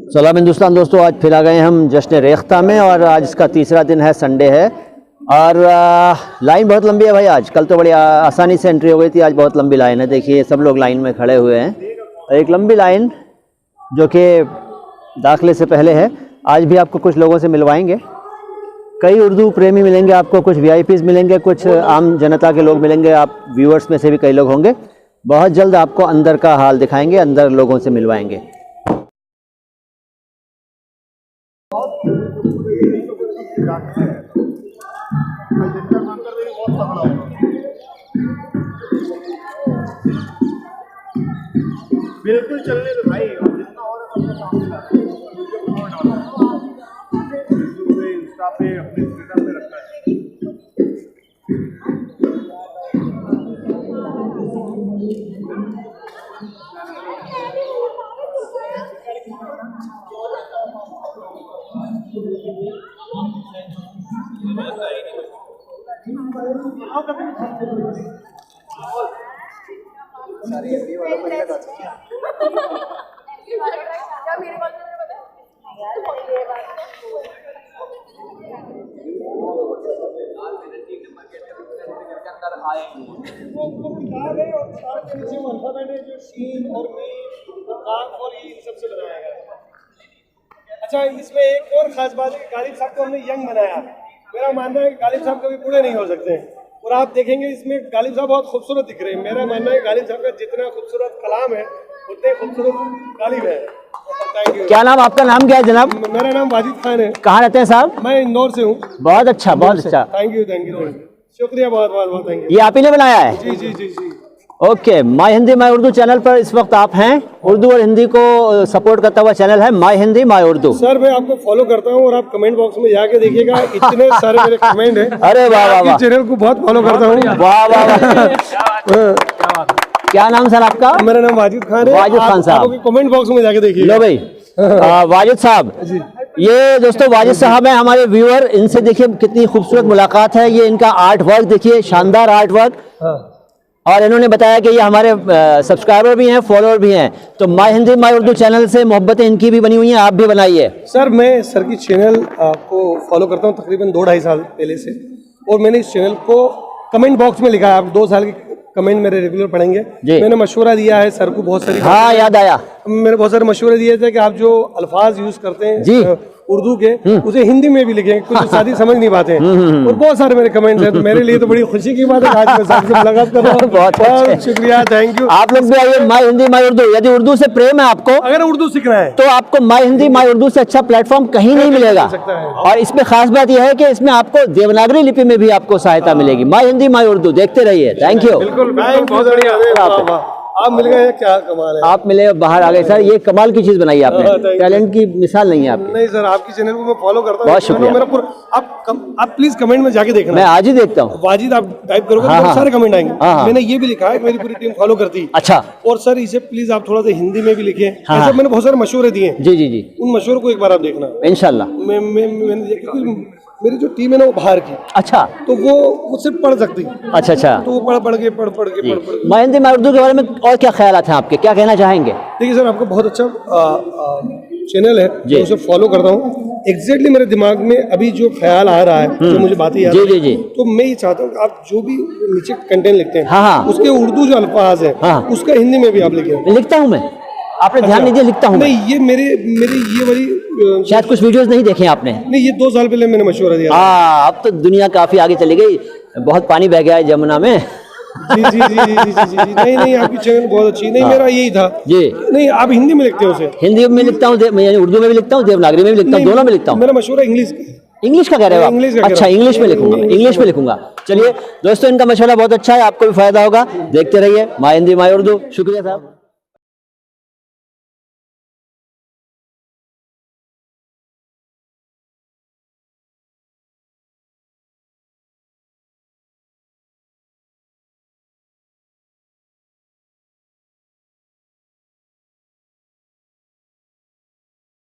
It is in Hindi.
सलाम हिंदुस्तान दोस्तों, आज फिर आ गए हम जश्न रेख्ता में और आज इसका तीसरा दिन है, संडे है और लाइन बहुत लंबी है भाई। आज कल तो बड़ी आसानी से एंट्री हो गई थी, आज बहुत लंबी लाइन है। देखिए सब लोग लाइन में खड़े हुए हैं, एक लंबी लाइन जो कि दाखिले से पहले है। आज भी आपको कुछ लोगों से मिलवाएंगे, कई उर्दू प्रेमी मिलेंगे आपको, कुछ वीआईपीज़ मिलेंगे, कुछ आम जनता के लोग मिलेंगे, आप व्यूअर्स में से भी कई लोग होंगे। बहुत जल्द आपको अंदर का हाल दिखाएंगे, अंदर लोगों से मिलवाएंगे। बिल्कुल चलने दो भाई, जितना और इंस्टा पे अपने ट्विटर पे रखना है। सारी एमपी वालों को लगा क्या मेरे बात में पता है यार, ये बात अच्छा, इसमें एक और खास बात है कि गालिब साहब को हमने यंग बनाया। मेरा मानना है कि गालिब साहब कभी बूढ़े नहीं हो सकते हैं और आप देखेंगे इसमें गालिब साहब बहुत खूबसूरत दिख रहे हैं। मेरा मानना है गालिब साहब का जितना खूबसूरत कलाम है उतने खूबसूरत गालिब है। Thank you. क्या नाम आपका? नाम क्या है जनाब? मेरा नाम वाजिद खान है। कहाँ रहते हैं साहब? मैं इंदौर से हूँ। बहुत अच्छा, बहुत अच्छा। थैंक यू, थैंक यू, शुक्रिया, बहुत बहुत बहुत थैंक यू। ये आप ही ने बनाया है? जी जी जी जी। Okay, my Hindi my Urdu channel पर इस वक्त आप हैं। उर्दू और हिंदी को सपोर्ट करता हुआ चैनल है my Hindi my Urdu. Sir मैं आपको फॉलो करता हूँ और आप कमेंट बॉक्स में जाके देखिएगा, इतने सारे मेरे कमेंट हैं। अरे वाह वाह वाह, चैनल को बहुत फॉलो करता हूँ। वाह वाह वाह। क्या नाम सर आपका? मेरा नाम वाजिद खान है। वाजिद खान साहब, कमेंट बॉक्स में जाके देखिए। लो भाई। वाजिद साहब, ये दोस्तों वाजिद साहब हैं हमारे व्यूअर। इनसे देखिए कितनी खूबसूरत मुलाकात है। ये इनका आर्ट वर्क देखिए, शानदार आर्ट वर्क। और इन्होंने बताया कि ये हमारे सब्सक्राइबर भी हैं, फॉलोअर भी हैं। तो my Hindi my Urdu channel से मोहब्बतें इनकी भी बनी हुई हैं, आप भी बनाइए। सर मैं सर की चैनल को फॉलो करता हूँ तकरीबन 2-2.5 साल पहले से, और मैंने इस चैनल को कमेंट बॉक्स में लिखा है। आप 2 साल के कमेंट मेरे रेगुलर पढ़ेंगे। मैंने मशवरा दिया है सर को बहुत सारी। हाँ, याद आया। मैंने बहुत सारे मशवरे दिए थे कि आप जो अल्फाज यूज करते हैं जी उर्दू के, उसे हिंदी में भी लिखें, कुछ साथी समझ नहीं पाते हैं। और बहुत सारे मेरे कमेंट्स हैं, तो मेरे लिए तो बड़ी खुशी की बात है आज मैं साहब से मुलाकात कर रहा हूँ। बहुत शुक्रिया, थैंक यू। आप लोग भी आइए माय हिंदी माय उर्दू। यदि उर्दू से प्रेम है आपको, अगर उर्दू सीखना है तो आपको माय हिंदी माय उर्दू से अच्छा प्लेटफॉर्म कहीं नहीं मिलेगा। और इसमें खास बात यह है कि इसमें आपको देवनागरी लिपि में भी आपको सहायता मिलेगी। माय हिंदी माय उर्दू देखते रहिए। Thank you. बिल्कुल, बहुत बढ़िया। आप मिल गए, क्या कमाल है। आप मिले, बाहर आ गए सर, ये कमाल की चीज बनाई आपने। टैलेंट की मिसाल नहीं है आपकी। नहीं सर, आपकी चैनल को मैं फॉलो करता हूँ। बहुत शुक्रिया। मेरा पूरा आप प्लीज कमेंट में जाके देखना। मैं आज ही देखता हूँ। वाजिद आप टाइप करोगे तो बहुत सारे कमेंट आएंगे। मैंने ये भी लिखा है, मेरी पूरी टीम फॉलो करती है। अच्छा। और सर इसे प्लीज आप थोड़ा सा हिंदी में भी लिखे। ऐसे मैंने बहुत सारे मशवरे दिए। जी जी जी, उन मशवरों को एक बार आप देखना इंशाल्लाह। मेरी जो टीम है ना वो बाहर की। अच्छा। तो वो मुझसे पढ़ सकती है। अच्छा अच्छा। तो वो पढ़ के माय हिंदी माय उर्दू के बारे में और क्या ख्यालात हैं आपके, क्या कहना चाहेंगे? देखिए सर, आपका बहुत अच्छा चैनल है, मैं उसे फॉलो करता हूँ। एग्जैक्टली मेरे दिमाग में अभी जो ख्याल आ रहा है, जो मुझे बातें याद है, तो मैं ये चाहता हूँ कि आप जो भी नीचे कंटेंट लिखते हैं उसके उर्दू जो अल्फाज है उसका हिंदी में भी आप लिखें। लिखता हूँ मैं, आपने ध्यान दीजिए, लिखता हूँ। नहीं, ये मेरी ये वाली शायद कुछ वीडियोस नहीं देखे आपने। नहीं, ये 2 साल पहले मैंने मशवरा दिया। अब तो दुनिया काफी आगे चली गई, बहुत पानी बह गया है जमुना में। जी जी जी जी जी जी जी। नहीं, आपकी चैनल बहुत अच्छी। नहीं, मेरा यही था जी। नहीं, आप हिंदी में लिखते हो उसे? हिंदी में लिखता हूँ, उर्दू में भी लिखता हूँ, देवनागरी में भी लिखता हूँ, दोनों में लिखता हूँ। मेरा मशवरा इंग्लिश का कह रहे हो आप? अच्छा, इंग्लिश में लिखूंगा, इंग्लिश में लिखूंगा। चलिए दोस्तों, इनका मशवरा बहुत अच्छा है, आपको भी फायदा होगा। देखते रहिए माय हिंदी माय उर्दू। शुक्रिया साहब।